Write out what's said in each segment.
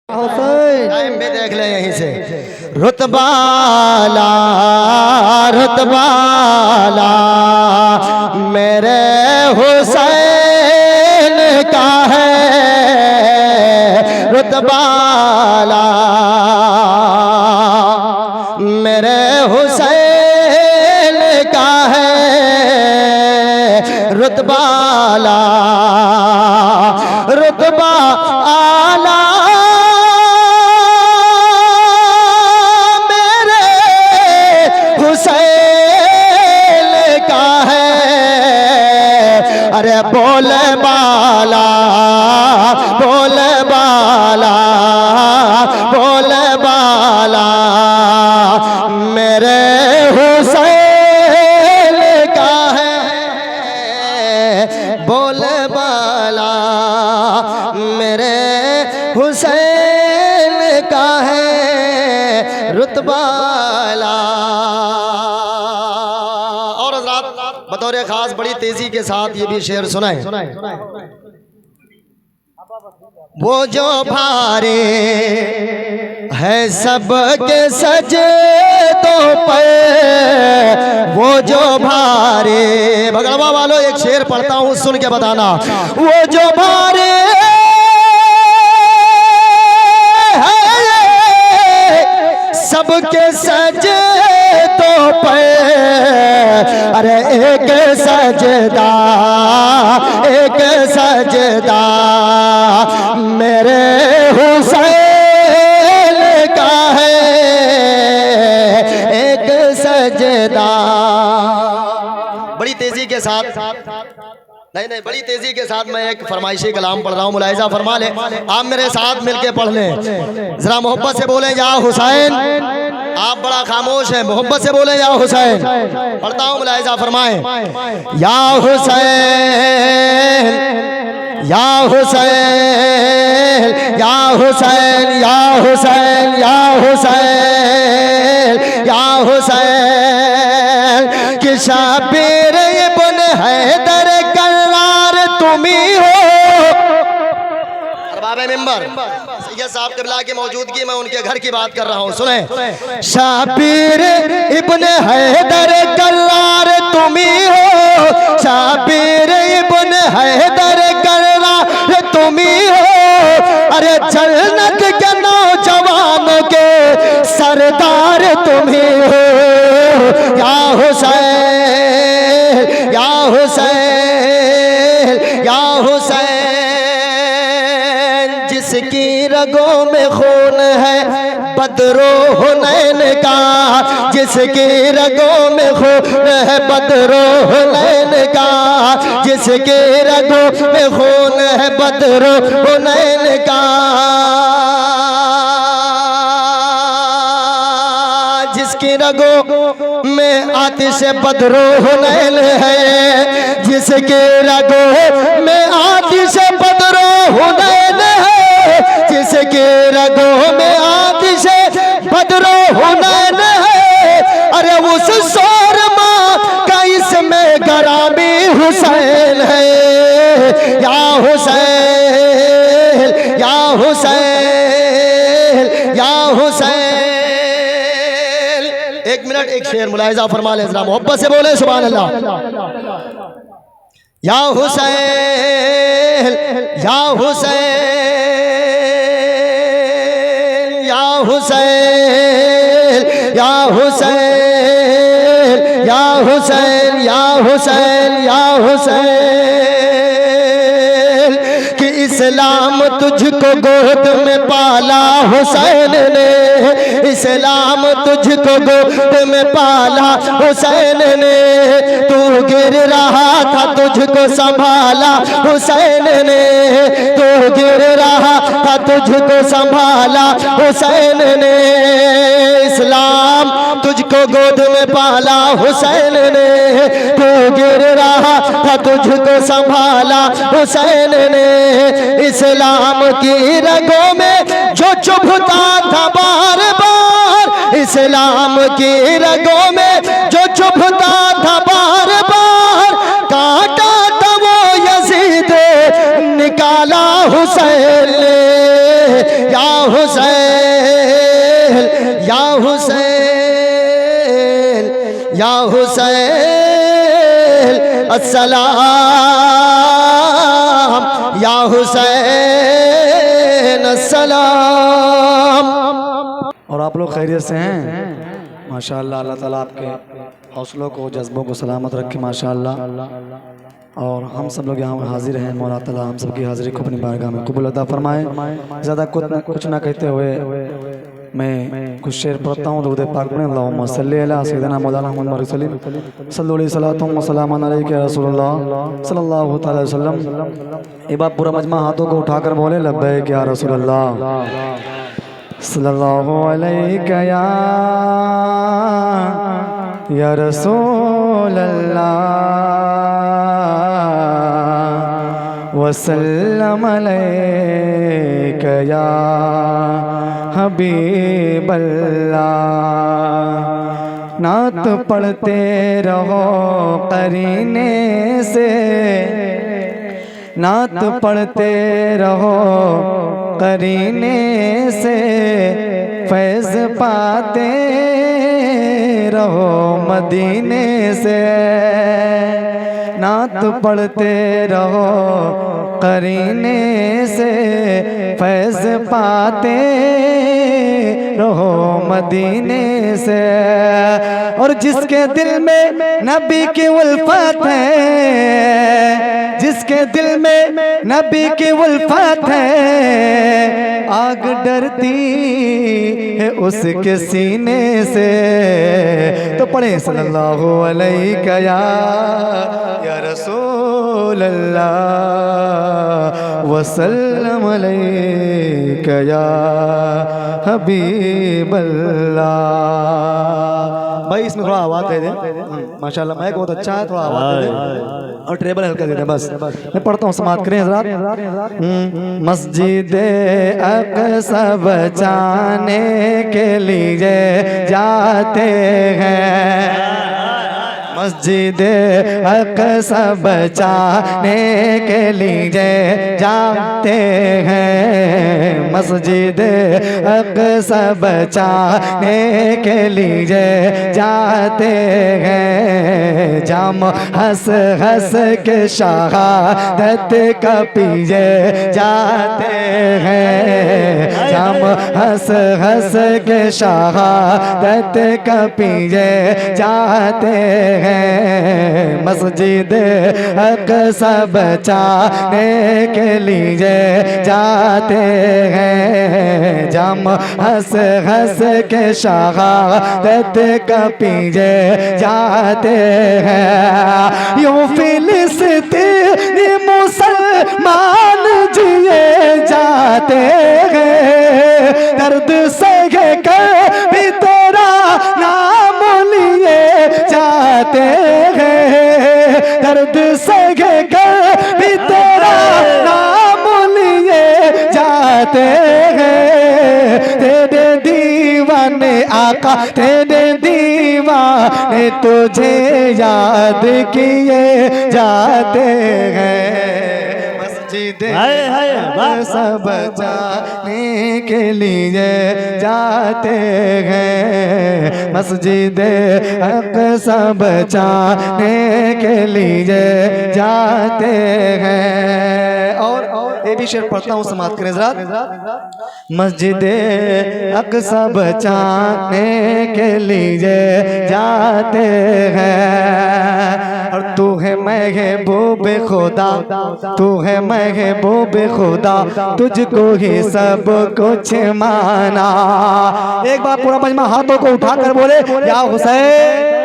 Time में देख ले यहीं से। रुतबाला रुतबाला मेरे हुसैन का है, रुतबाला मेरे हुसैन का है, रुतबाला रुतबा आला अरे बोल बाला बोल बाला बोल बाला मेरे हुसैन का है, बोल बाला मेरे हुसैन का है, रुतबाला। बतौर खास बड़ी तेजी के साथ ये भी शेर सुनाए। वो जो भारे है सबके सजदों पे, वो जो भारे, भगड़वा वालों एक शेर पढ़ता हूँ सुन के बताना। वो जो भारे है सबके सजदों पे, अरे एक सजदा मेरे हुसैन का है, एक सजदा। बड़ी तेजी के साथ नहीं बड़ी तेजी के साथ मैं एक फरमाइशी कलाम पढ़ रहा हूँ, मुलाहिजा फरमा ले। आप मेरे साथ मिलके पढ़ लें, जरा मोहब्बत से बोले या हुसैन। आप बड़ा खामोश है, मोहब्बत से बोले या हुसैन। पढ़ता हूँ, मुलाहिजा फरमाएं। या हुसैन या हुसैन या हुसैन या हुसैन या हुसैन या हुसैन कि शाबिर इब्न हैदर करार तुम्ही हो। अरबाब मिंबर सैयद साहब क़िबला की मौजूदगी में उनके घर की बात कर रहा हूँ, सुने। शाबिर इब्न हैदर करार तुम्ही हो, शाबिर इब्न हैदर करार तुम्ही हो, अरे जन्नत के नौजवान के सरदार तुम्ही हो। या हुसैन या हुसैन या हुसैन जिसकी रगों में खून है बदरो हुनैन का, जिसकी रगों में खून है बदरो हुनैन का, जिसके रगों में खून है बदरो हुनैन का, जिसकी रगों में आतिश बदरो हुनैन है, जिसके रगों में आतिश बदरो हुनैन है, जिसके रगों में आतिश बदरो हुनैन है, अरे उस शोरमा का इसमें गरामी हुसैन है। या हुसैन या हुसैन या हुसैन। एक मिनट एक शेर मुलाहिजा फरमा ले, जरा मोहब्बत से बोले सुभान अल्लाह। या हुसैन या हुसैन या हुसैन या हुसैन या हुसैन या हुसैन या हुसैन कि इस्लाम तुझको गोद में पाला हुसैन ने, इस्लाम तुझको गोद में पाला हुसैन ने, तू गिर रहा था तुझको संभाला हुसैन ने, तू गिर रहा था तुझको संभाला हुसैन ने, इस्लाम तुझको गोद में पाला हुसैन ने, तू गिर रहा था तुझको संभाला हुसैन ने, इस्लाम की रगों में जो चुभता था बार बार, इस्लाम की रगों में जो चुभता था बार बार, काटा था वो यजीद निकाला हुसैन ने। या हुसैन या हुसैन या हुसैन अस्सलाम या हुसैन अस्सलाम। और आप लोग खैरियत से हैं माशाअल्लाह। अल्लाह ताला आपके हौसलों को जज्बों को सलामत रखे माशाअल्लाह। और हम सब लोग यहाँ हाजिर हैं, मौला ताला हम सब की हाजिरी को अपनी बारगाह में कबूल अता फरमाए। ज़्यादा कुछ ना कहते हुए मैं कुछ शेर पढ़ता हूँ। दुरूद पाक में अल्लाहुम्मा सल्ली अला सय्यिदना मौलाना मुहम्मद सल्लल्लाहु अलैहि वसल्लम सलामुन अलैका या रसूलल्लाह सल्लल्लाहु अलैहि वसल्लम। एक बार पूरा मजमा हाथों को उठाकर बोले लब्बैक या रसूलल्लाह सल्लल्लाहु अलैका या रसूलल्लाह वसल्लम अलैका या हबीबल्लाह। नात पढ़ते रहो करीने से, नात पढ़ते रहो करीने से, फैज़ पाते रहो मदीने से। नात पढ़ते रहो करीने से, फैज़ पाते रहो मदीने से। और जिसके दिल में नबी की उल्फत है, जिसके दिल में नबी की उल्फत है, आग डरती है उसके सीने से। तो पढ़े सल्लल्लाहु अलैका या रसूल अल्लाह वसल्लम अलैका या हबीब अल्लाह। भाई इसमें थोड़ा आवाज़ दे दे माशाल्लाह, माइक बहुत अच्छा है, थोड़ा आवाज़ दे दे और ट्रेबल हल्का दे दे बस। मैं पढ़ता हूँ, समाप्त करें हज़रात। मस्जिद अक़सा बचाने के लिए जाते हैं, मस्जिद अक़सा बचाने के लिए जाते हैं, मस्जिद अक़सा बचाने के लिए जाते हैं। जाम हंस हंस के शहादत का पिए जाते हैं, जाम हंस हंस के शहादत का पिए जाते हैं। मस्जिद अक़सा बचाने के लिए जाते हैं, जाम हंस हंस के शहादत का पीछे जाते हैं। यूं फिलिस्तीनी मुसलमान जिए जाते हैं, दर्द सह कर भी तेरा नाम लिए जाते हैं, दर्द सह कर भी तेरा नाम लिए जाते हैं। तेरे दीवाने आका, तेरे दीवाने तुझे याद किए जाते हैं। मस्जिद सब जाने के लिए जाते हैं, मस्जिद अक़सा बचाने के लिए जाते हैं। और ये भी शेर पढ़ता हूँ, समाप्त करें ज़रा। मस्जिद अक़सा बचाने के लिए जाते हैं। और तू है महबूब खुदा, तू है महबूब खुदा, तुझको ही सब कुछ माना। एक बार पूरा मजमा हाथों को उठाकर बोले या हुसैन।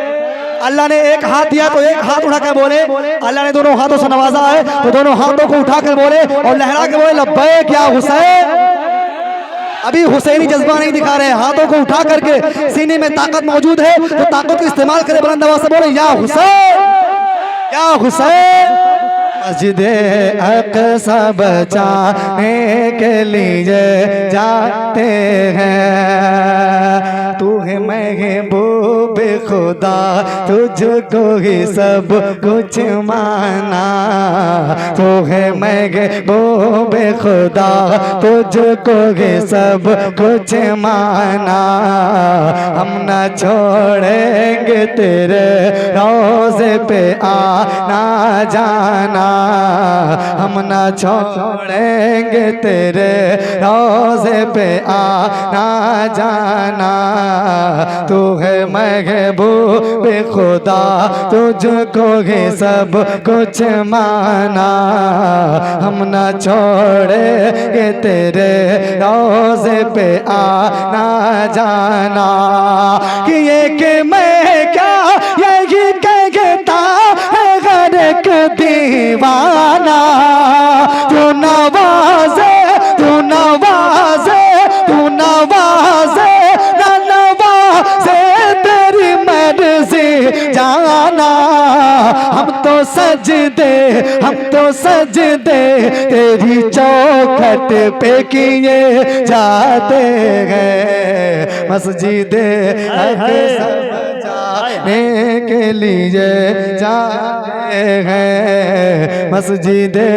अल्लाह ने एक हाथ दिया तो एक हाथ उठाकर बोले, अल्लाह ने दोनों हाथों से नवाजा है तो दोनों हाथों को उठाकर बोले और लहरा के बोले लब्बैक या हुसैन। अभी हुसैनी जज्बा नहीं दिखा रहे, हाथों को उठा करके सीने में ताकत मौजूद है तो ताकत को इस्तेमाल करें, बुलंद आवाज से बोले या हुसैन या हुसैन। मस्जिद अक़सा बचाने के लिए जाते हैं, तू है महबूब खुदा, खुदा तुझको ही सब कुछ माना। तू है महबूब खुदा तुझको ही सब कुछ माना। हम न छोड़ेंगे तेरे रोज़े पे आना जाना। हम न छोड़ेंगे तेरे रोज़े पे आना जाना। तू है महबूब खुदा तुझको ही सब कुछ माना। हम न छोड़ेंगे तेरे रोज़े पे आना जाना। कि ये कि मैं क्या यही कहता है हर एक दीवाना। तू नवाज़े तू नवाज़े तू नवाज़े ना नवाज़े तेरी मर्ज़ी जाना। हम तो सजदे तेरी चौखट पे किए जाते हैं। मस्जिदे अक़सा जाने के लिए जाते हैं। मस्जिदे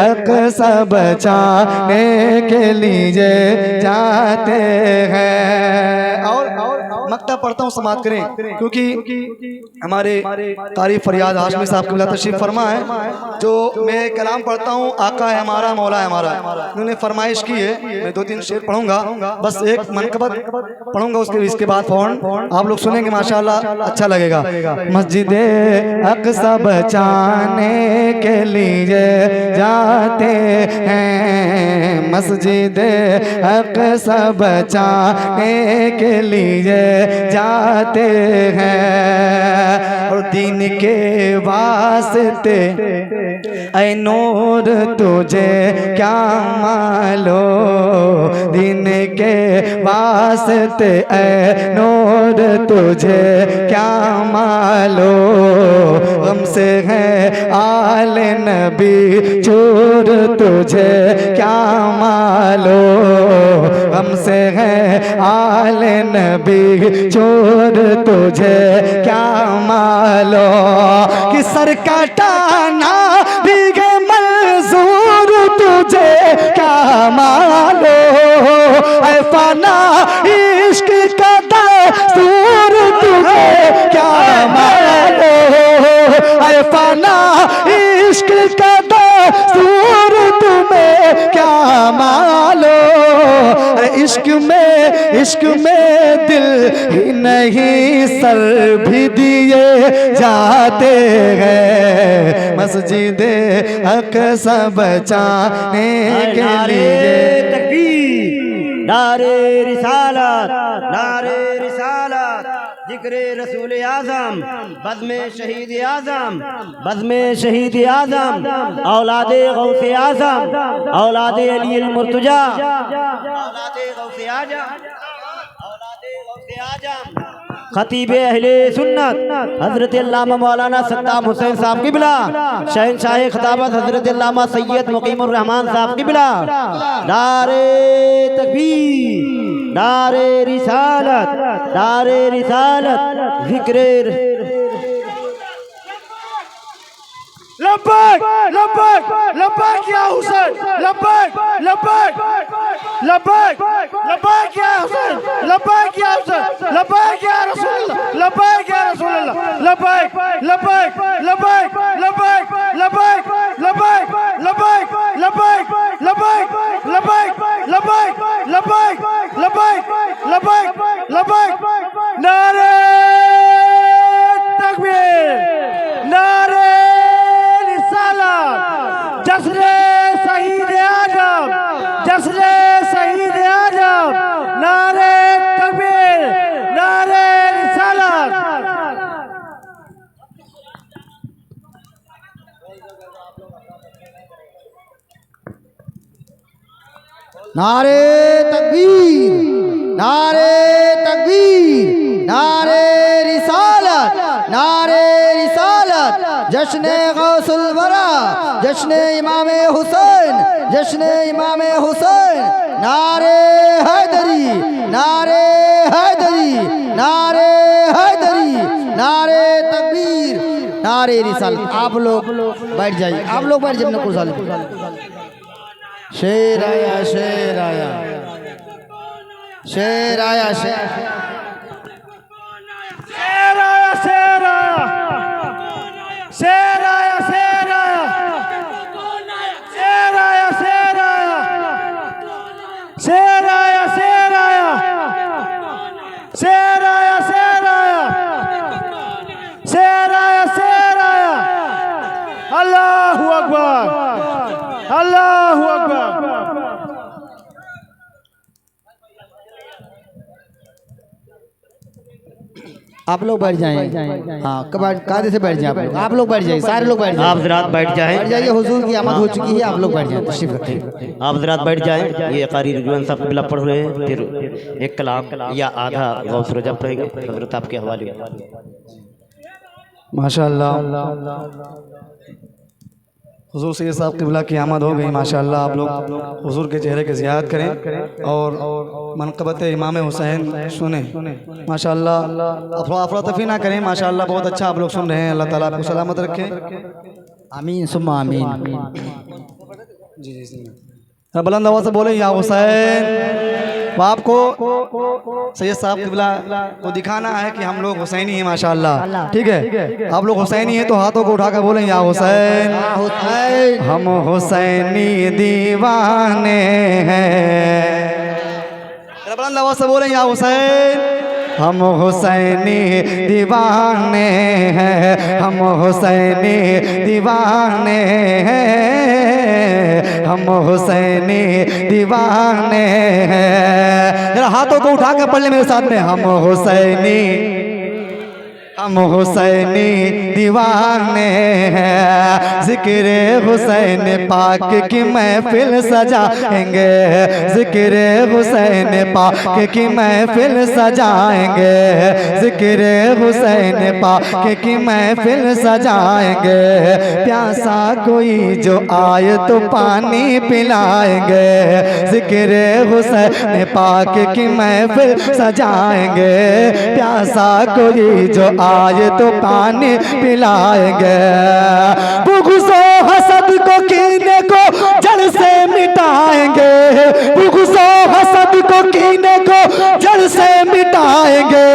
अक़सा बचाने के लिए जाते हैं। और मकतब पढ़ता हूँ, समाप्त करें, क्योंकि हमारे कारी फरियाद हाशमी साहब क़िबला तशरीफ़ फरमा है। जो मैं कलाम पढ़ता हूँ, आका है हमारा, मौला है हमारा, उन्होंने फरमाइश की है। मैं 2-3 शेर पढ़ूंगा, बस एक मनकबत पढ़ूंगा, इसके बाद फ़ौरन आप लोग सुनेंगे, माशाअल्लाह अच्छा लगेगा। मस्जिदे अक़सा बचाने के लिए जाते हैं। मस्जिदे अक़सा बचाने के लिए जाते हैं। और दीन के वास्ते ऐ नूर तुझे क्या मालो। दीन के वास्ते ऐ नूर तुझे क्या मालो। हमसे है आल नबी चूर तुझे क्या मालो। हमसे है आल नबी चोर तुझे क्या मालो। कि सर कटाना भी है मंजूर तुझे क्या मालो। ऐ फना इश्क का दस्तूर तुझे क्या मालो। ऐ फना इश्क का दस्तूर तुम्हें क्या मालो। इश्क में दिल ही नहीं सर भी दिए जाते हैं। मस्जिदे अक़सा बचाने के लिए। तकबीर, नारे रिसालत, नारे रिसालत, जिक्रे रसूल आज़म, बज़्मे शहीद आज़म, बज़्मे शहीद आज़म, औलादे गौसे आज़म, औलादे अली मुर्तजा, औलादे गौसे आज़म, औलादे गौसे आज़म, खतीबे अहले सुन्नत हज़रत अल्लामा मौलाना सद्दाम हुसैन साहब क़िबला, शहंशाह खिताबत हज़रत अल्लामा सैयद मुक़ीमुर रहमान साहब क़िबला। नारे तकबीर, नारे रिसालत, नारे रिसालत, ज़िक्रे लब्बैक लब्बैक लब्बैक या हुसैन, लब्बैक लब्बैक लब्बैक लब्बैक या हुसैन, लब्बैक या हुसैन, लब्बैक या रसूलुल्लाह, लब्बैक या रसूलुल्लाह, लब्बैक लब्बैक लब्बैक लब्बैक लब्बैक लब्बैक लब्बैक लब्बैक लब्बैक लब्बैक लब्बैक लब्बैक लब्बैक लब्बैक लब्बैक। नारे तकबीर, नारे जश्ने शहीद आज़म, जश्ने शहीद आज़म, नारे तकबीर, नारे रिसालत। नारे तकबीर, नारे तकबीर, नारे रिसालत, नारे रिसालत। जश्ने गौसुल वरा, जश्ने इमामे हुसैन, जश्ने इमामे हुसैन। नारे हैदरी, नारे हैदरी, नारे हैदरी, नारे रिसालत। आप लोग बैठ जाइए, आप लोग बैठ जाइए। कुर्साल शेर आया, शेर आया, शेर आया, शेर शेर आया, शेर आया, शेर आया, शेर आया, शेर आया, शेर आया, शेर आया, शेर आया, शेर आया, शेर आया, शेर आया, शेर आया। अल्लाहु अकबर, अल्लाहु अकबर। आप लोग बैठ जाएं। हाँ, कायदे से बैठ जाएं। आप लोग बैठ जाइए, सारे लोग बैठ जाइए। आप ज़रात बैठ जाएं। बैठ जाइए, हुजूर की आमद हो चुकी है। आप लोग बैठ जाएं, तशरीफ रखिए। आप ज़रात बैठ जाएं। ये कारी रिजवान साहब क़िबला पढ़ रहे हैं, फिर एक कलाम या आधा गौस रजब पढ़ेंगे। हज़रत आपके हवाले। माशाअल्लाह हुजूर सैयद साहब क़िबला की आमद हो गई। माशाअल्लाह आप लोग हुजूर के चेहरे की ज़ियारत करें और मनक़बत इमाम हुसैन सुने। माशाअल्लाह आप थोड़ा अफरा तफ़ी ना करें। माशाअल्लाह बहुत अच्छा आप लोग सुन रहे हैं। अल्लाह ताला आपको सलामत रखे। आमीन सुम्मा आमीन। जी जी बुलंद आवाज़ से बोले या हुसैन। तो आपको सैयद साहब क़िबला को दिखाना है कि हम लोग हुसैनी हैं। माशाअल्लाह ठीक है, आप लोग हुसैनी हैं तो हाथों को उठाकर बोलें या हुसैन। हम हुसैनी दीवाने हैं। बुलंद आवाज़ से बोलें या हुसैन। हम हुसैनी दीवाने हैं, हम हुसैनी दीवाने हैं, हम हुसैनी दीवाने हैं। जरा हाथों को उठा कर पढ़ ले मेरे साथ में। हम हुसैनी, हम हुसैनी दीवाने हैं। ज़िक्र हुसैन पाक की महफिल सजाएंगे, ज़िक्र हुसैन पाक की महफिल सजाएंगे, ज़िक्र हुसैन पाक की महफिल सजाएंगे। प्यासा कोई जो आए तो पानी पिलाएंगे, ज़िक्र हुसैन पाक की महफिल सजाएंगे। प्यासा कोई जो आए तो पानी पिलाएंगे। बुग़्ज़ो हसद को कीने को जड़ से मिटाएंगे, बुग़्ज़ो हसद को कीने को जड़ से मिटाएंगे।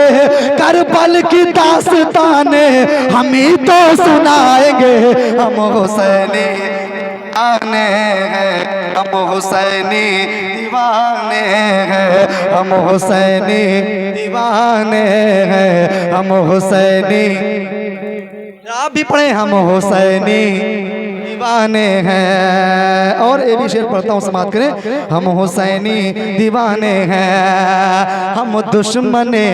करबल की दास्ताने हम ही तो सुनाएंगे। हम हुसैनी आने हैं, हम हुसैनी दीवाने हैं, हम हुसैनी दीवाने हैं, हम हुसैनी। आप भी पढ़े हम हुसैनी दीवाने हैं। और ये भी शेर पढ़ता हूँ, समाप्त करें। हम हुसैनी दीवाने हैं, हम दुश्मने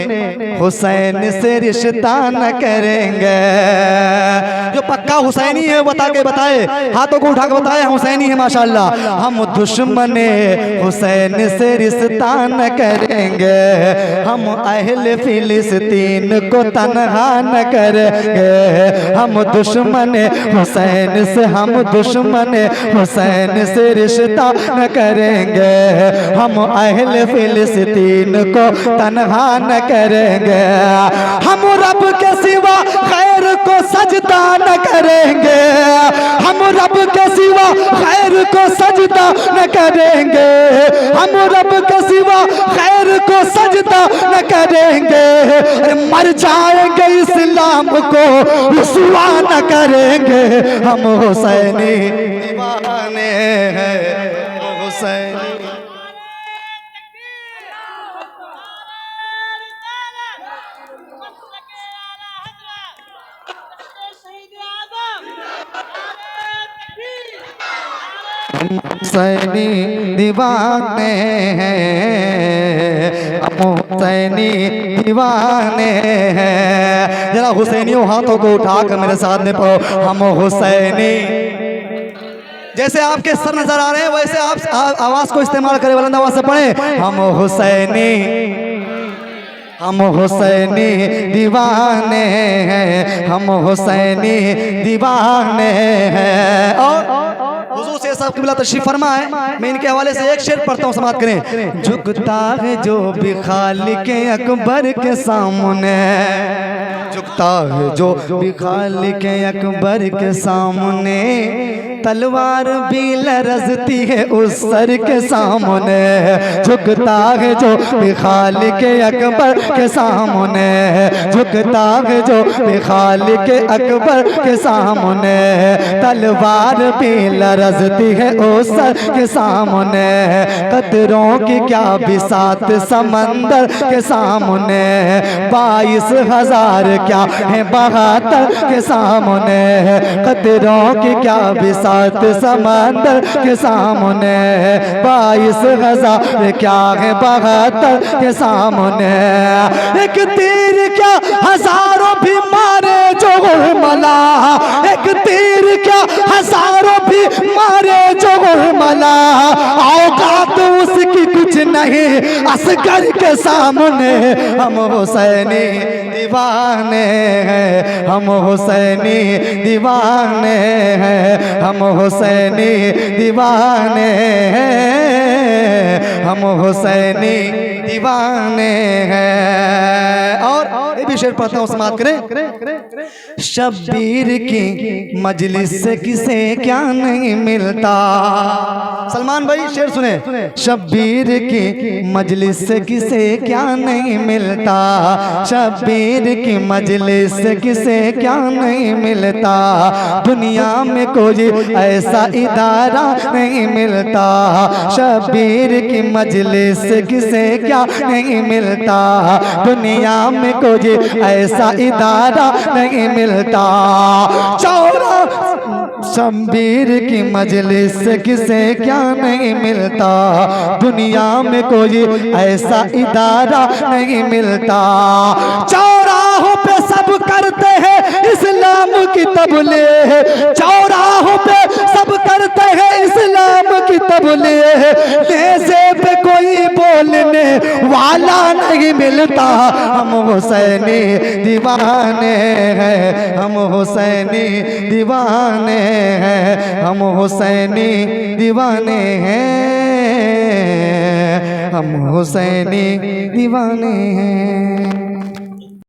हुसैन से रिश्ता न करेंगे। जो पक्का हुसैनी है बता के बताए, हाथों को उठा के बताए हम हुसैनी है। माशाअल्लाह हम दुश्मने हुसैन से रिश्ता न करेंगे, हम अहले फिलिस्तीन को तन्हा न करेंगे। हम दुश्मने हुसैन से, हम दुश्मने हुसैन से रिश्ता न करेंगे, हम अहले फिलिस्तीन को तन्हा न करेंगे। हम रब के सिवा खैर को सजदा न करेंगे, हम रब के सिवा खैर को सजदा न करेंगे, हम रब के सिवा खैर को सजदा न करेंगे। मर जाएंगे इस्लाम को रुसवा न करेंगे। हम हुसैनी दीवाने हैं, हुसैनी। हुसैनी दीवाने हैं, हम हुसैनी दीवाने हैं। जरा हुसैनियों हाथों को उठाकर मेरे साथ में पढ़ो हम हुसैनी। जैसे आपके सर नजर आ रहे हैं वैसे आप आवाज को इस्तेमाल करें, बुलंद आवाज से पढ़े हम हुसैनी, हम हुसैनी दीवाने हैं, हम हुसैनी दीवाने हैं। और हुजूर से साहब क़िबला तशरीफ फरमा है, मैं इनके हवाले से एक शेर पढ़ता हूँ, समाप्त करें। झुकता है जो भी खालिक अकबर के सामने, झुकता झुकता है जो भी खालिक अकबर के सामने, तलवार भी लरजती है उस सर के सामने। झुकता है जो भी खालिक अकबर के सामने, झुकता है जो भी खालिक अकबर के सामने, तलवार भी लरजती है उस सर के सामने। कतरों की क्या बिसात समंदर के सामने, 22,000 क्या है बहातर के सामने। कतरों की क्या बिसात समंदर के सामने, 22,000 क्या है बहातर के सामने। एक तीर क्या हजारों भी मारे जो मला, एक तीर क्या हजारों भी मारे जो मला। औकात उसकी कुछ नहीं असगर के सामने। हम हुसैनी दीवाने हैं, हम हुसैनी दीवाने हैं, हम हुसैनी दीवाने हैं, हम हुसैनी दीवाने हैं। और ये भी शेर पढ़ता हूँ, समाप्त करें। शब्बीर की मजलिस से किसे क्या नहीं मिलता। सलमान भाई शेर सुने। शब्बीर की मजलिस से किसे क्या नहीं मिलता, शब्बीर की मजलिस से किसे क्या नहीं मिलता। दुनिया में कोई ऐसा इदारा नहीं मिलता, शब्बीर की मजलिस से किसे क्या नहीं मिलता। दुनिया में कोई ऐसा इदारा नहीं मिलता। चौरा शब्बीर की मजलिस से किसे क्या नहीं मिलता। दुनिया में कोई ऐसा इदारा नहीं मिलता। चौराहों पे सब करते हैं इस्लाम की तबलीग, चौराहों पे सब करते हैं इस्लाम की तबलीग। नेज़े पे कोई बोलने वाला नहीं मिलता। हम हुसैनी दीवाने हैं, हम हुसैनी दीवाने हैं, हम हुसैनी दीवाने हैं, हम हुसैनी दीवाने हैं।